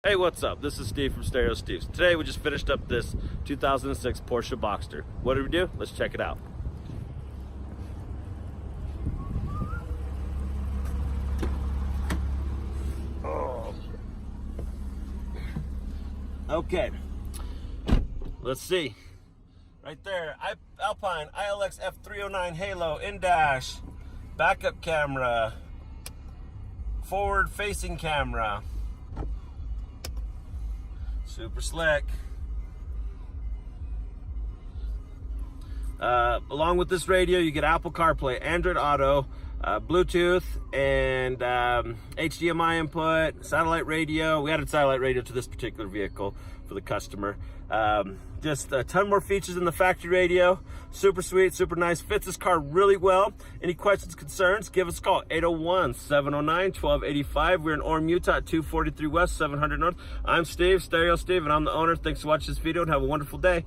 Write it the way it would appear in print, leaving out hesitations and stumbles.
Hey, what's up? This is Steve from Stereo Steve's. Today we just finished up this 2006 Porsche Boxster. What did we do? Let's check it out. Oh. Okay, let's see. Right there, Alpine ILX F309 Halo in-dash, backup camera, forward-facing camera. Super slick. Along with this radio, you get Apple CarPlay, Android Auto, Bluetooth, and HDMI input, satellite radio. We added satellite radio to this particular vehicle for the customer. Just a ton more features in the factory radio. Super sweet, super nice. Fits this car really well. Any questions, concerns, give us a call. 801-709-1285. We're in Orem, Utah, 243 West, 700 North. I'm Steve, Stereo Steve, and I'm the owner. Thanks for watching this video and have a wonderful day.